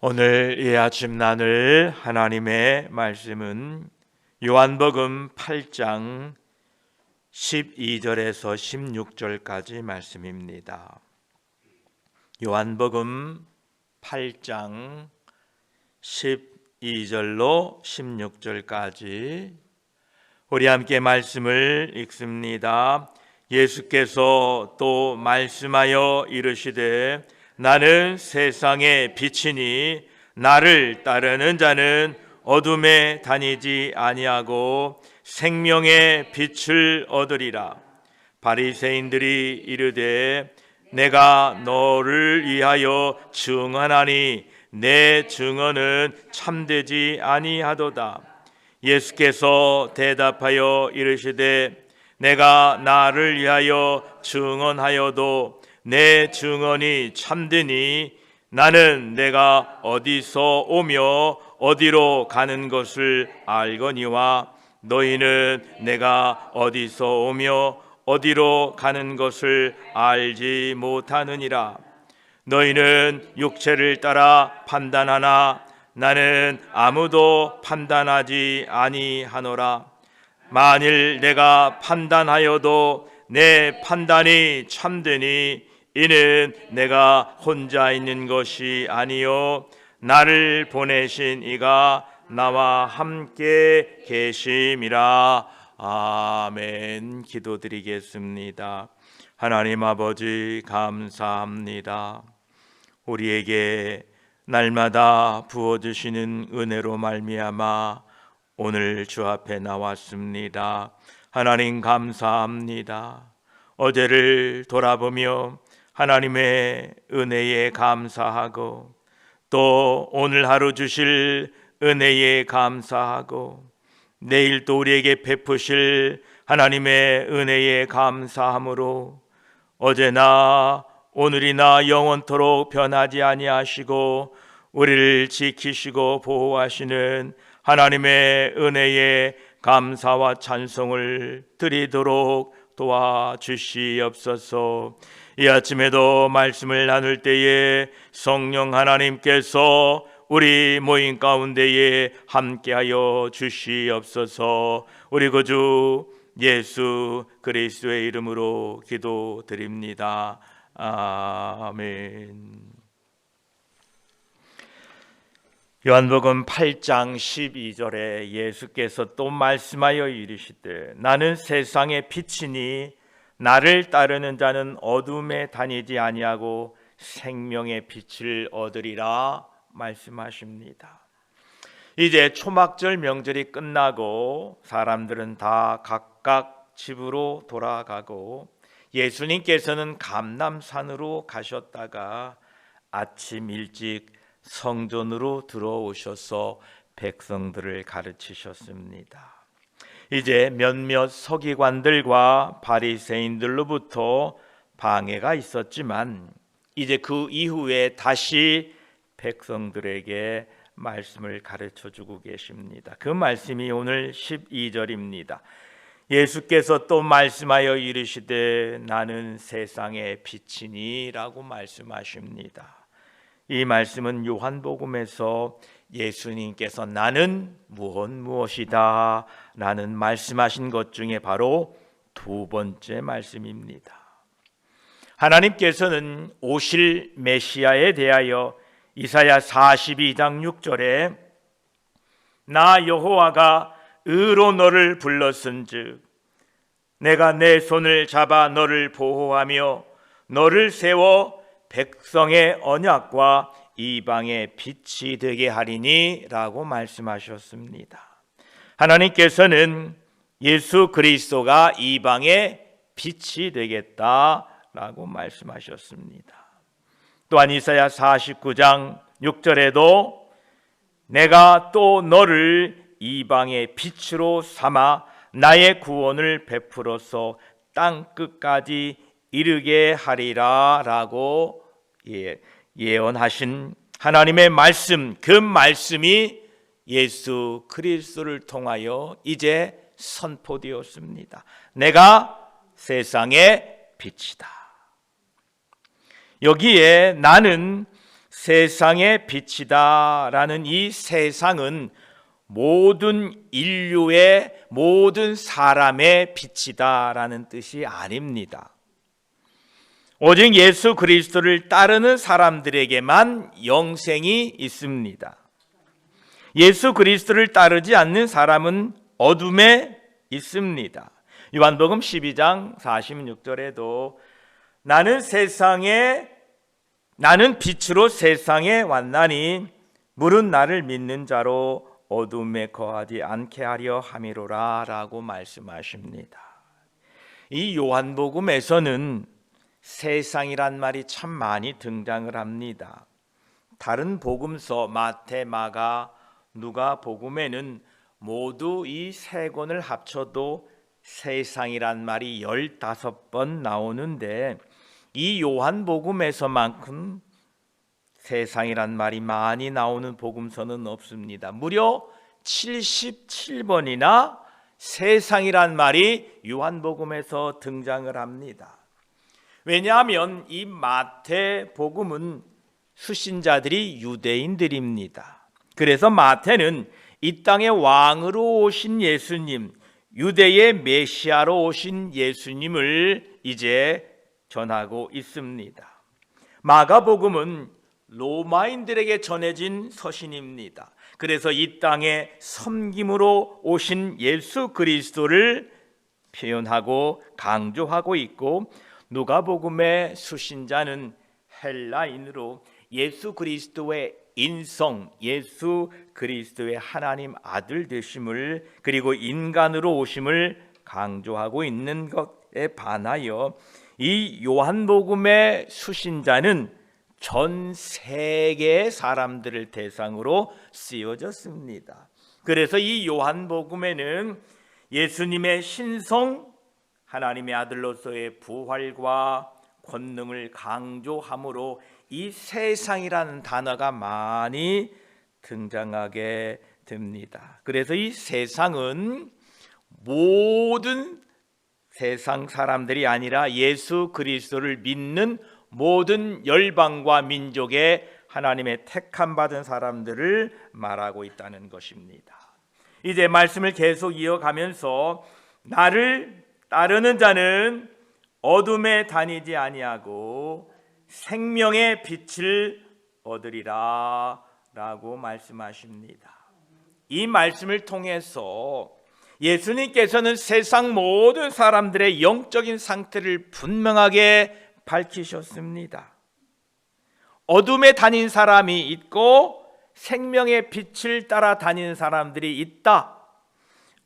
오늘 이 아침 나눌 하나님의 말씀은 요한복음 8장 12절에서 16절까지 말씀입니다. 요한복음 8장 12절로 16절까지 우리 함께 말씀을 읽습니다. 예수께서 또 말씀하여 이르시되 나는 세상의 빛이니 나를 따르는 자는 어둠에 다니지 아니하고 생명의 빛을 얻으리라. 바리새인들이 이르되 내가 너를 위하여 증언하니 내 증언은 참되지 아니하도다. 예수께서 대답하여 이르시되 내가 나를 위하여 증언하여도 내 증언이 참되니 나는 내가 어디서 오며 어디로 가는 것을 알거니와 너희는 내가 어디서 오며 어디로 가는 것을 알지 못하느니라. 너희는 육체를 따라 판단하나 나는 아무도 판단하지 아니하노라. 만일 내가 판단하여도 내 판단이 참되니 이는 내가 혼자 있는 것이 아니요 나를 보내신 이가 나와 함께 계심이라. 아멘. 기도드리겠습니다. 하나님 아버지 감사합니다. 우리에게 날마다 부어주시는 은혜로 말미암아 오늘 주 앞에 나왔습니다. 하나님 감사합니다. 어제를 돌아보며 하나님의 은혜에 감사하고 또 오늘 하루 주실 은혜에 감사하고 내일 또 우리에게 베푸실 하나님의 은혜에 감사함으로 어제나 오늘이나 영원토록 변하지 아니하시고 우리를 지키시고 보호하시는 하나님의 은혜에 감사와 찬송을 드리도록 도와주시옵소서. 이 아침에도 말씀을 나눌 때에 성령 하나님께서 우리 모임 가운데에 함께하여 주시옵소서. 우리 구주 예수 그리스도의 이름으로 기도드립니다. 아멘. 요한복음 8장 12절에 예수께서 또 말씀하여 이르시되 나는 세상의 빛이니 나를 따르는 자는 어둠에 다니지 아니하고 생명의 빛을 얻으리라 말씀하십니다. 이제 초막절 명절이 끝나고 사람들은 다 각각 집으로 돌아가고 예수님께서는 감람산으로 가셨다가 아침 일찍 성전으로 들어오셔서 백성들을 가르치셨습니다. 이제 몇몇 서기관들과 바리새인들로부터 방해가 있었지만 이제 그 이후에 다시 백성들에게 말씀을 가르쳐주고 계십니다. 그 말씀이 오늘 12절입니다. 예수께서 또 말씀하여 이르시되 나는 세상의 빛이니 라고 말씀하십니다. 이 말씀은 요한복음에서 예수님께서 나는 무엇이다 라는 말씀하신 것 중에 바로 두 번째 말씀입니다. 하나님께서는 오실 메시아에 대하여 이사야 42장 6절에 나 여호와가 의로 너를 불렀은즉 내가 내 손을 잡아 너를 보호하며 너를 세워 백성의 언약과 이방의 빛이 되게 하리니 라고 말씀하셨습니다. 하나님께서는 예수 그리스도가 이방의 빛이 되겠다라고 말씀하셨습니다. 또한 이사야 49장 6절에도 내가 또 너를 이방의 빛으로 삼아 나의 구원을 베풀어서 땅 끝까지 이르게 하리라 라고 예언하신 하나님의 말씀, 그 말씀이 예수 그리스도를 통하여 이제 선포되었습니다. 내가 세상의 빛이다. 여기에 나는 세상의 빛이다라는 이 세상은 모든 인류의 모든 사람의 빛이다라는 뜻이 아닙니다. 오직 예수 그리스도를 따르는 사람들에게만 영생이 있습니다. 예수 그리스도를 따르지 않는 사람은 어둠에 있습니다. 요한복음 12장 46절에도 나는 빛으로 세상에 왔나니 물은 나를 믿는 자로 어둠에 거하지 않게 하려 함이로라 라고 말씀하십니다. 이 요한복음에서는 세상이란 말이 참 많이 등장을 합니다. 다른 복음서 마태, 마가, 누가 복음에는 모두 이 세 권을 합쳐도 세상이란 말이 15번 나오는데 이 요한복음에서만큼 세상이란 말이 많이 나오는 복음서는 없습니다. 무려 77번이나 세상이란 말이 요한복음에서 등장을 합니다. 왜냐하면 이 마태복음은 수신자들이 유대인들입니다. 그래서 마태는 이 땅의 왕으로 오신 예수님, 유대의 메시아로 오신 예수님을 이제 전하고 있습니다. 마가복음은 로마인들에게 전해진 서신입니다. 그래서 이 땅에 섬김으로 오신 예수 그리스도를 표현하고 강조하고 있고, 누가복음의 수신자는 헬라인으로 예수 그리스도의 인성, 예수 그리스도의 하나님 아들 되심을, 그리고 인간으로 오심을 강조하고 있는 것에 반하여 이 요한복음의 수신자는 전 세계의 사람들을 대상으로 쓰여졌습니다. 그래서 이 요한복음에는 예수님의 신성, 하나님의 아들로서의 부활과 권능을 강조하므로 이 세상이라는 단어가 많이 등장하게 됩니다. 그래서 이 세상은 모든 세상 사람들이 아니라 예수 그리스도를 믿는 모든 열방과 민족의 하나님의 택함 받은 사람들을 말하고 있다는 것입니다. 이제 말씀을 계속 이어가면서 나를 따르는 자는 어둠에 다니지 아니하고 생명의 빛을 얻으리라 라고 말씀하십니다. 이 말씀을 통해서 예수님께서는 세상 모든 사람들의 영적인 상태를 분명하게 밝히셨습니다. 어둠에 다닌 사람이 있고 생명의 빛을 따라 다니는 사람들이 있다.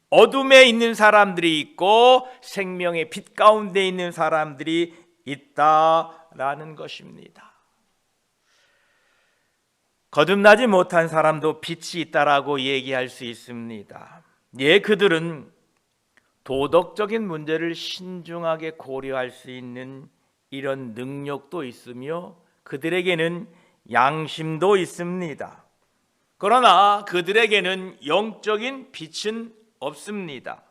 어둠에 있는 사람들이 있고 생명의 빛 가운데 있는 사람들이 있다라는 것입니다. 거듭나지 못한 사람도 빛이 있다라고 얘기할 수 있습니다. 그들은 도덕적인 문제를 신중하게 고려할 수 있는 이런 능력도 있으며 그들에게는 양심도 있습니다. 그러나 그들에게는 영적인 빛은 없습니다.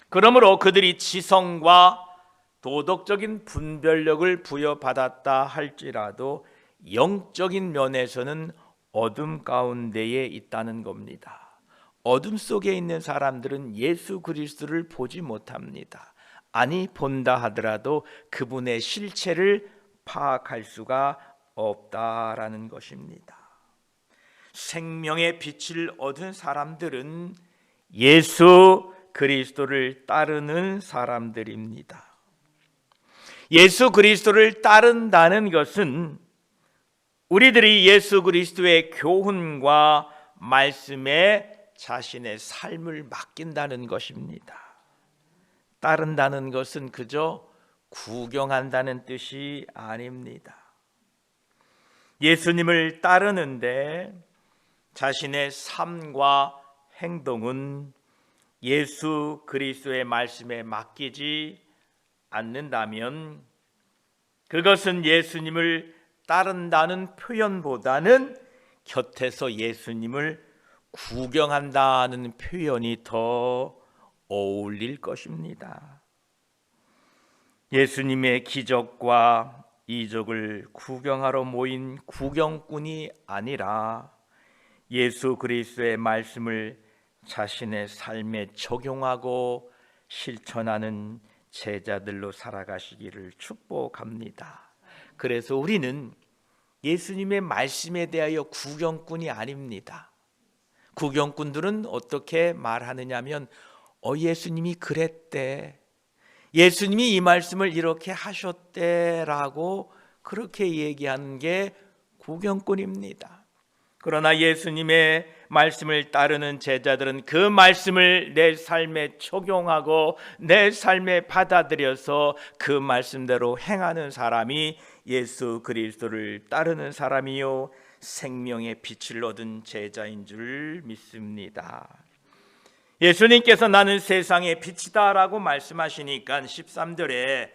그러므로 그들이 지성과 도덕적인 분별력을 부여받았다 할지라도 영적인 면에서는 어둠 가운데에 있다는 겁니다. 어둠 속에 있는 사람들은 예수 그리스도를 보지 못합니다. 아니 본다 하더라도 그분의 실체를 파악할 수가 없다라는 것입니다. 생명의 빛을 얻은 사람들은 예수 그리스도를 따르는 사람들입니다. 예수 그리스도를 따른다는 것은 우리들이 예수 그리스도의 교훈과 말씀에 자신의 삶을 맡긴다는 것입니다. 따른다는 것은 그저 구경한다는 뜻이 아닙니다. 예수님을 따르는데 자신의 삶과 행동은 예수 그리스도의 말씀에 맡기지 않는다면 그것은 예수님을 따른다는 표현보다는 곁에서 예수님을 구경한다는 표현이 더 어울릴 것입니다. 예수님의 기적과 이적을 구경하러 모인 구경꾼이 아니라 예수 그리스도의 말씀을 자신의 삶에 적용하고 실천하는 제자들로 살아가시기를 축복합니다. 그래서 우리는 예수님의 말씀에 대하여 구경꾼이 아닙니다. 구경꾼들은 어떻게 말하느냐면 예수님이 그랬대, 예수님이 이 말씀을 이렇게 하셨대라고 그렇게 얘기하는 게 구경꾼입니다. 그러나 예수님의 말씀을 따르는 제자들은 그 말씀을 내 삶에 적용하고 내 삶에 받아들여서 그 말씀대로 행하는 사람이 예수 그리스도를 따르는 사람이요 생명의 빛을 얻은 제자인 줄 믿습니다. 예수님께서 나는 세상의 빛이다 라고 말씀하시니까 13절에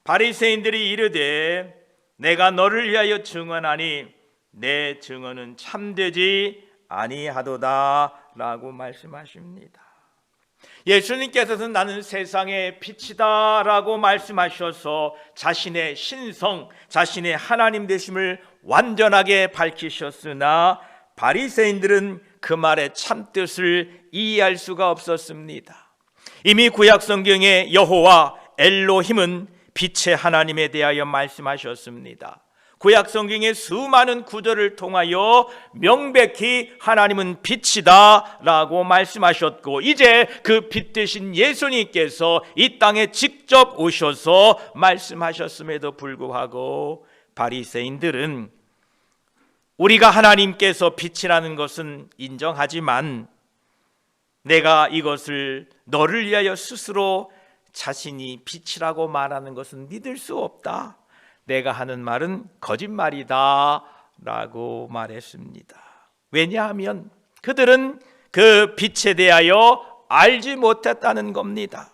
바리새인들이 이르되 내가 너를 위하여 증언하니 내 증언은 참되지 아니하도다 라고 말씀하십니다. 예수님께서는 나는 세상의 빛이다 라고 말씀하셔서 자신의 신성, 자신의 하나님 되심을 완전하게 밝히셨으나 바리새인들은 그 말의 참뜻을 이해할 수가 없었습니다. 이미 구약 성경에 여호와 엘로힘은 빛의 하나님에 대하여 말씀하셨습니다. 구약 성경의 수많은 구절을 통하여 명백히 하나님은 빛이다 라고 말씀하셨고, 이제 그 빛 되신 예수님께서 이 땅에 직접 오셔서 말씀하셨음에도 불구하고 바리새인들은 우리가 하나님께서 빛이라는 것은 인정하지만 내가 이것을 너를 위하여 스스로 자신이 빛이라고 말하는 것은 믿을 수 없다, 내가 하는 말은 거짓말이다 라고 말했습니다. 왜냐하면 그들은 그 빛에 대하여 알지 못했다는 겁니다.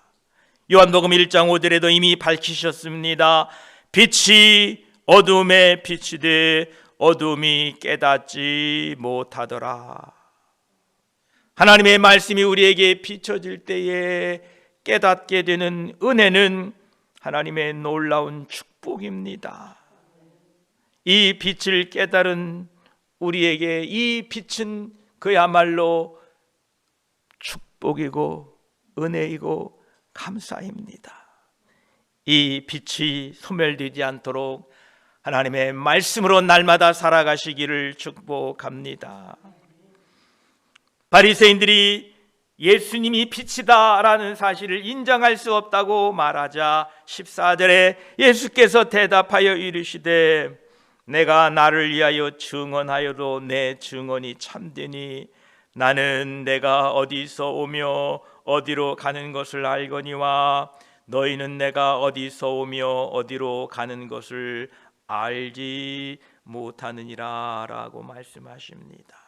요한복음 1장 5절에도 이미 밝히셨습니다. 빛이 어둠에 비치되 어둠이 깨닫지 못하더라. 하나님의 말씀이 우리에게 비춰질 때에 깨닫게 되는 은혜는 하나님의 놀라운 축복입니다. 이 빛을 깨달은 우리에게 이 빛은 그야말로 축복이고 은혜이고 감사입니다. 이 빛이 소멸되지 않도록 하나님의 말씀으로 날마다 살아가시기를 축복합니다. 바리새인들이 예수님이 빛이다 라는 사실을 인정할 수 없다고 말하자 14절에 예수께서 대답하여 이르시되 내가 나를 위하여 증언하여도 내 증언이 참되니 나는 내가 어디서 오며 어디로 가는 것을 알거니와 너희는 내가 어디서 오며 어디로 가는 것을 알지 못하느니라 라고 말씀하십니다.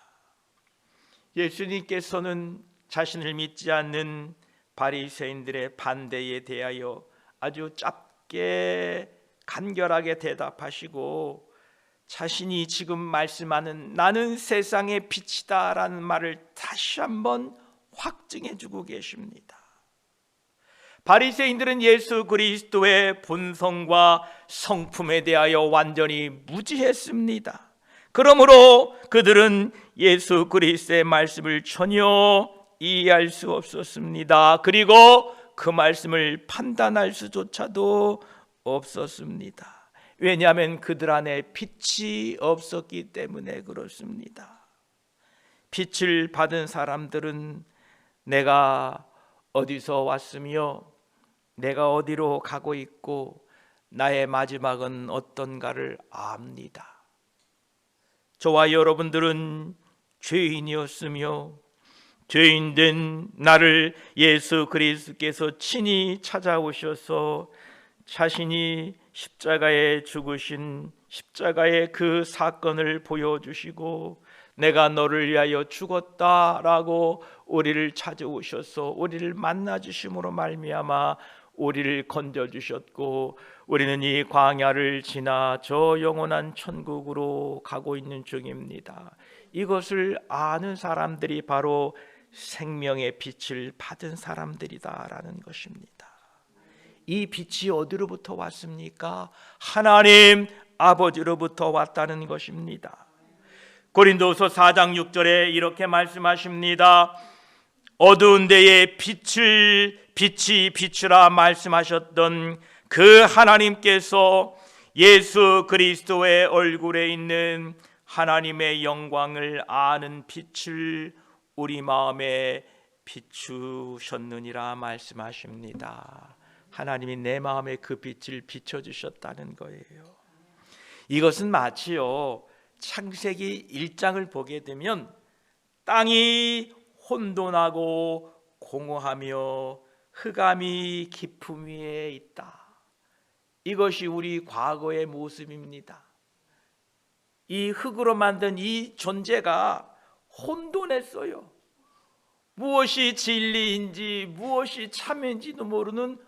예수님께서는 자신을 믿지 않는 바리새인들의 반대에 대하여 아주 짧게 간결하게 대답하시고 자신이 지금 말씀하는 나는 세상의 빛이다 라는 말을 다시 한번 확증해 주고 계십니다. 바리새인들은 예수 그리스도의 본성과 성품에 대하여 완전히 무지했습니다. 그러므로 그들은 예수 그리스도의 말씀을 전혀 이해할 수 없었습니다. 그리고 그 말씀을 판단할 수조차도 없었습니다. 왜냐하면 그들 안에 빛이 없었기 때문에 그렇습니다. 빛을 받은 사람들은 내가 어디서 왔으며 내가 어디로 가고 있고 나의 마지막은 어떤가를 압니다. 저와 여러분들은 죄인이었으며 죄인된 나를 예수 그리스도께서 친히 찾아오셔서 자신이 십자가에 죽으신 십자가의 그 사건을 보여주시고 내가 너를 위하여 죽었다라고 우리를 찾아오셔서 우리를 만나주심으로 말미암아 우리를 건져주셨고 우리는 이 광야를 지나 저 영원한 천국으로 가고 있는 중입니다. 이것을 아는 사람들이 바로 생명의 빛을 받은 사람들이다라는 것입니다. 이 빛이 어디로부터 왔습니까? 하나님 아버지로부터 왔다는 것입니다. 고린도서 4장 6절에 이렇게 말씀하십니다. 어두운 데에 빛이 비추라 말씀하셨던 그 하나님께서 예수 그리스도의 얼굴에 있는 하나님의 영광을 아는 빛을 우리 마음에 비추셨느니라 말씀하십니다. 하나님이 내 마음에 그 빛을 비춰주셨다는 거예요. 이것은 마치요, 창세기 1장을 보게 되면 땅이 혼돈하고 공허하며 흑암이 깊음 위에 있다. 이것이 우리 과거의 모습입니다. 이 흙으로 만든 이 존재가 혼돈했어요. 무엇이 진리인지 무엇이 참인지도 모르는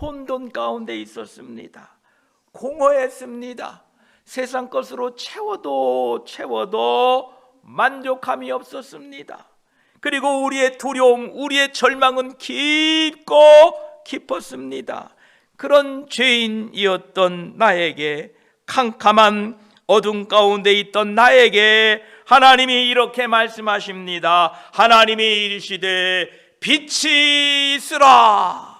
혼돈 가운데 있었습니다. 공허했습니다. 세상 것으로 채워도 만족함이 없었습니다. 그리고 우리의 두려움, 우리의 절망은 깊고 깊었습니다. 그런 죄인이었던 나에게, 캄캄한 어둠 가운데 있던 나에게 하나님이 이렇게 말씀하십니다. 하나님이 이르시되 빛이 있으라.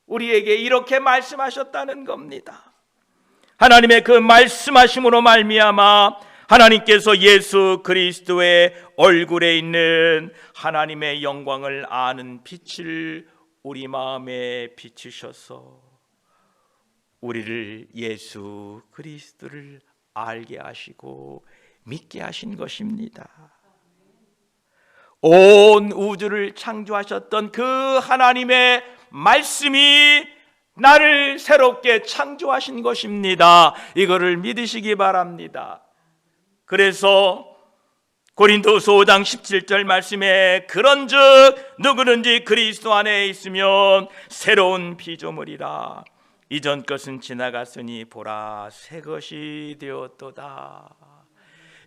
우리에게 이렇게 말씀하셨다는 겁니다. 하나님의 그 말씀하심으로 말미암아 하나님께서 예수 그리스도의 얼굴에 있는 하나님의 영광을 아는 빛을 우리 마음에 비추셔서 우리를 예수 그리스도를 알게 하시고 믿게 하신 것입니다. 온 우주를 창조하셨던 그 하나님의 말씀이 나를 새롭게 창조하신 것입니다. 이거를 믿으시기 바랍니다. 그래서 고린도서 5장 17절 말씀에 그런즉 누구든지 그리스도 안에 있으면 새로운 피조물이라. 이전 것은 지나갔으니 보라 새 것이 되었도다.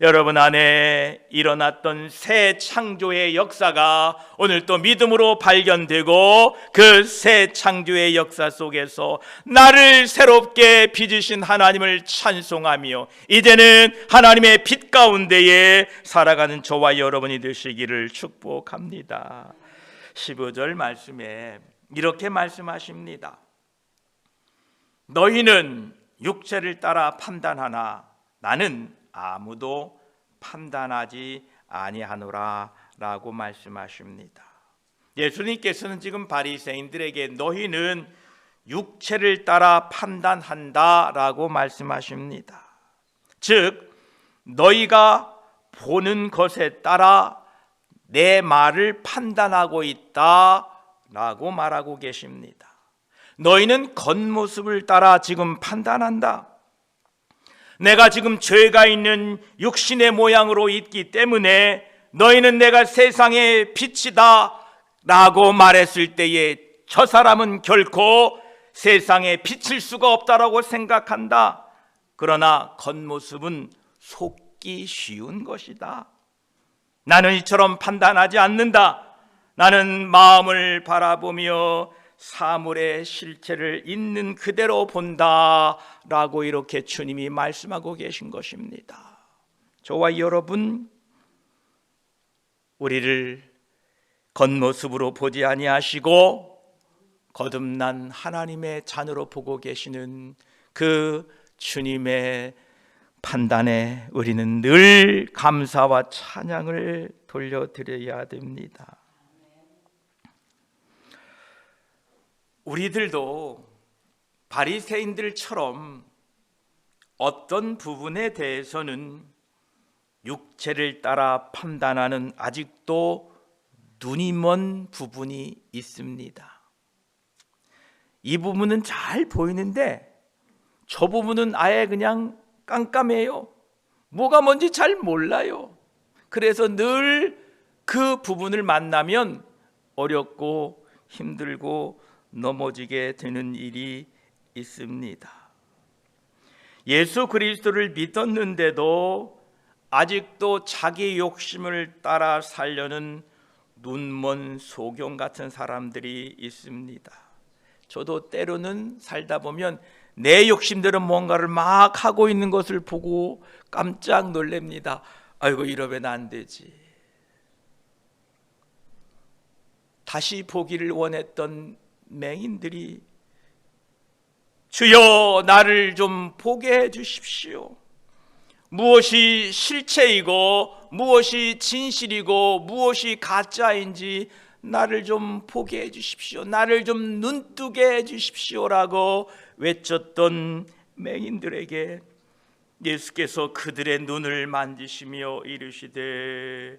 여러분 안에 일어났던 새 창조의 역사가 오늘 또 믿음으로 발견되고 그 새 창조의 역사 속에서 나를 새롭게 빚으신 하나님을 찬송하며 이제는 하나님의 빛 가운데에 살아가는 저와 여러분이 되시기를 축복합니다. 15절 말씀에 이렇게 말씀하십니다. 너희는 육체를 따라 판단하나 나는 아무도 판단하지 아니하노라 라고 말씀하십니다. 예수님께서는 지금 바리새인들에게 너희는 육체를 따라 판단한다 라고 말씀하십니다. 즉 너희가 보는 것에 따라 내 말을 판단하고 있다 라고 말하고 계십니다. 너희는 겉모습을 따라 지금 판단한다. 내가 지금 죄가 있는 육신의 모양으로 있기 때문에 너희는 내가 세상의 빛이다 라고 말했을 때에 저 사람은 결코 세상에 비칠 수가 없다라고 생각한다. 그러나 겉모습은 속기 쉬운 것이다. 나는 이처럼 판단하지 않는다. 나는 마음을 바라보며 사물의 실체를 있는 그대로 본다 라고 이렇게 주님이 말씀하고 계신 것입니다. 저와 여러분, 우리를 겉모습으로 보지 아니하시고 거듭난 하나님의 자녀로 보고 계시는 그 주님의 판단에 우리는 늘 감사와 찬양을 돌려드려야 됩니다. 우리들도 바리새인들처럼 어떤 부분에 대해서는 육체를 따라 판단하는 아직도 눈이 먼 부분이 있습니다. 이 부분은 잘 보이는데 저 부분은 아예 그냥 깜깜해요. 뭐가 뭔지 잘 몰라요. 그래서 늘 그 부분을 만나면 어렵고 힘들고 넘어지게 되는 일이 있습니다. 예수 그리스도를 믿었는데도 아직도 자기 욕심을 따라 살려는 눈먼 소경 같은 사람들이 있습니다. 저도 때로는 살다 보면 내 욕심대로 뭔가를 막 하고 있는 것을 보고 깜짝 놀랍니다. 아이고, 이러면 안 되지. 다시 보기를 원했던 맹인들이 주여 나를 좀 보게 해 주십시오. 무엇이 실체이고 무엇이 진실이고 무엇이 가짜인지 나를 좀 보게 해 주십시오. 나를 좀 눈뜨게 해 주십시오라고 외쳤던 맹인들에게 예수께서 그들의 눈을 만지시며 이르시되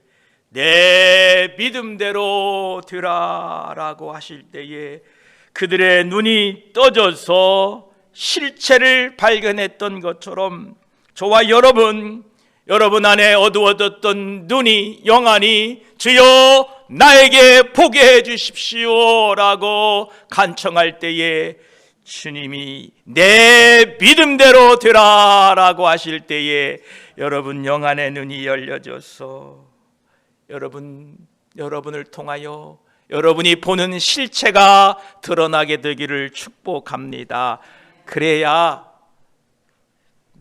내 믿음대로 되라라고 하실 때에 그들의 눈이 떠져서 실체를 발견했던 것처럼 저와 여러분 안에 어두워졌던 눈이 영안이 주여 나에게 보게 해 주십시오라고 간청할 때에 주님이 내 믿음대로 되라라고 하실 때에 여러분 영안의 눈이 열려져서 여러분을 통하여 여러분이 보는 실체가 드러나게 되기를 축복합니다. 그래야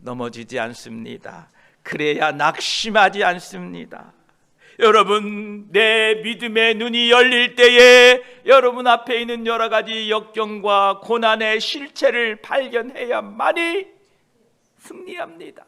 넘어지지 않습니다. 그래야 낙심하지 않습니다. 여러분, 내 믿음의 눈이 열릴 때에 여러분 앞에 있는 여러 가지 역경과 고난의 실체를 발견해야만이 승리합니다.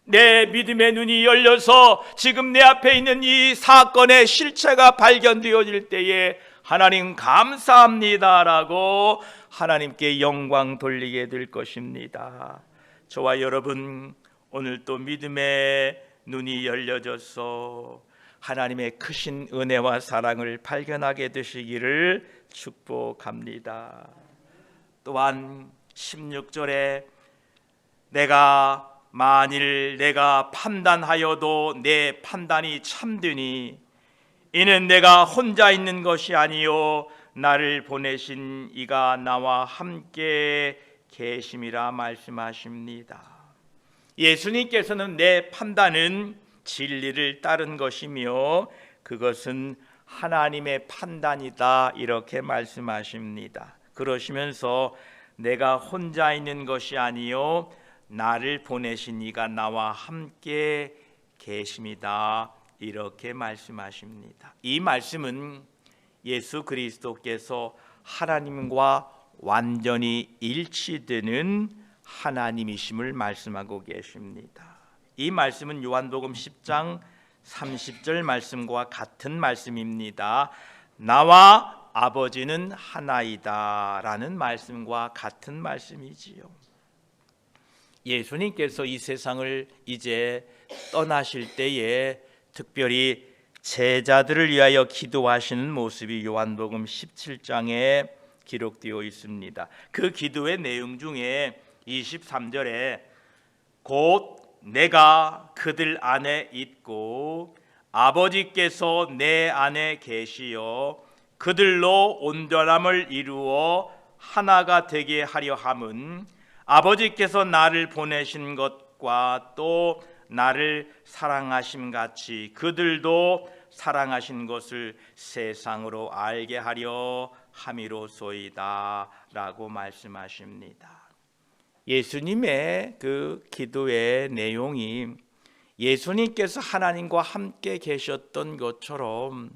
내 믿음의 눈이 열려서 지금 내 앞에 있는 이 사건의 실체가 발견되어질 때에 하나님 감사합니다라고 하나님께 영광 돌리게 될 것입니다. 저와 여러분 오늘 또 믿음의 눈이 열려져서 하나님의 크신 은혜와 사랑을 발견하게 되시기를 축복합니다. 또한 16절에 만일 내가 판단하여도 내 판단이 참되니 이는 내가 혼자 있는 것이 아니요 나를 보내신 이가 나와 함께 계심이라 말씀하십니다. 예수님께서는 내 판단은 진리를 따른 것이며 그것은 하나님의 판단이다 이렇게 말씀하십니다. 그러시면서 내가 혼자 있는 것이 아니요 나를 보내신 이가 나와 함께 계심이다 이렇게 말씀하십니다. 이 말씀은 예수 그리스도께서 하나님과 완전히 일치되는 하나님이심을 말씀하고 계십니다. 이 말씀은 요한복음 10장 30절 말씀과 같은 말씀입니다. 나와 아버지는 하나이다 라는 말씀과 같은 말씀이지요. 예수님께서 이 세상을 이제 떠나실 때에 특별히 제자들을 위하여 기도하시는 모습이 요한복음 17장에 기록되어 있습니다. 그 기도의 내용 중에 23절에 곧 내가 그들 안에 있고 아버지께서 내 안에 계시어 그들로 온전함을 이루어 하나가 되게 하려 함은 아버지께서 나를 보내신 것과 또 나를 사랑하심 같이 그들도 사랑하신 것을 세상으로 알게 하려 함이로소이다 라고 말씀하십니다. 예수님의 그 기도의 내용이 예수님께서 하나님과 함께 계셨던 것처럼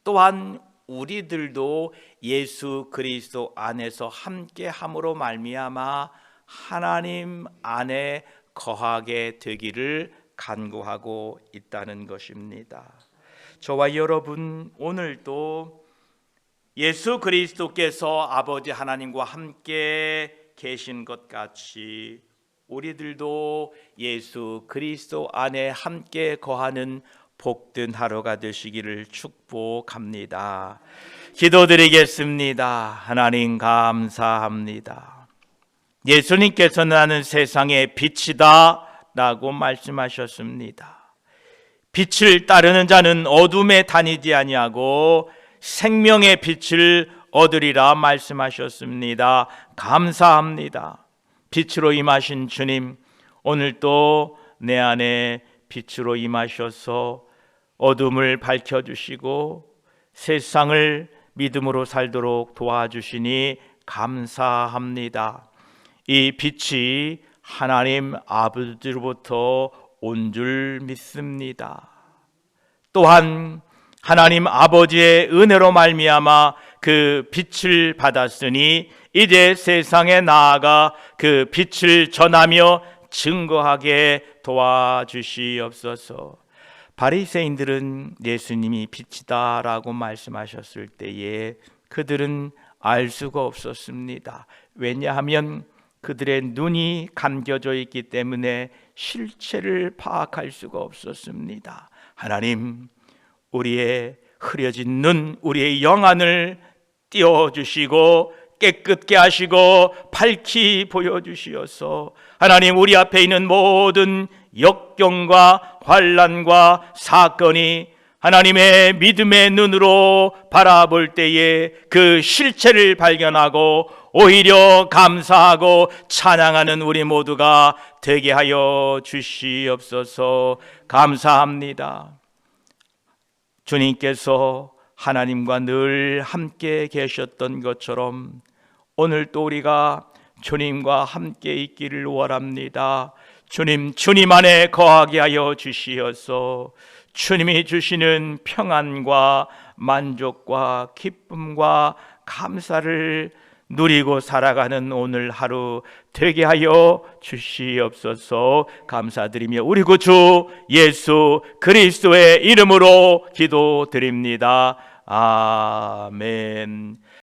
또한 우리들도 예수 그리스도 안에서 함께 함으로 말미암아 하나님 안에 거하게 되기를 간구하고 있다는 것입니다. 저와 여러분 오늘도 예수 그리스도께서 아버지 하나님과 함께 계신 것 같이 우리들도 예수 그리스도 안에 함께 거하는 복된 하루가 되시기를 축복합니다. 기도드리겠습니다. 하나님 감사합니다. 예수님께서 나는 세상의 빛이다 라고 말씀하셨습니다. 빛을 따르는 자는 어둠에 다니지 아니하고 생명의 빛을 얻으리라 말씀하셨습니다. 감사합니다. 빛으로 임하신 주님, 오늘도 내 안에 빛으로 임하셔서 어둠을 밝혀주시고 세상을 믿음으로 살도록 도와주시니 감사합니다. 이 빛이 하나님 아버지로부터 온 줄 믿습니다. 또한 하나님 아버지의 은혜로 말미암아 그 빛을 받았으니 이제 세상에 나아가 그 빛을 전하며 증거하게 도와주시옵소서. 바리새인들은 예수님이 빛이다라고 말씀하셨을 때에 그들은 알 수가 없었습니다. 왜냐하면 그들의 눈이 감겨져 있기 때문에 실체를 파악할 수가 없었습니다. 하나님, 우리의 흐려진 눈, 우리의 영안을 띄워주시고 깨끗게 하시고 밝히 보여주시어서 하나님, 우리 앞에 있는 모든 역경과 환난과 사건이 하나님의 믿음의 눈으로 바라볼 때에 그 실체를 발견하고 오히려 감사하고 찬양하는 우리 모두가 되게 하여 주시옵소서. 감사합니다. 주님께서 하나님과 늘 함께 계셨던 것처럼 오늘 또 우리가 주님과 함께 있기를 원합니다. 주님 안에 거하게 하여 주시어서 주님이 주시는 평안과 만족과 기쁨과 감사를 누리고 살아가는 오늘 하루 되게 하여 주시옵소서. 감사드리며 우리 구주 예수 그리스도의 이름으로 기도드립니다. 아멘.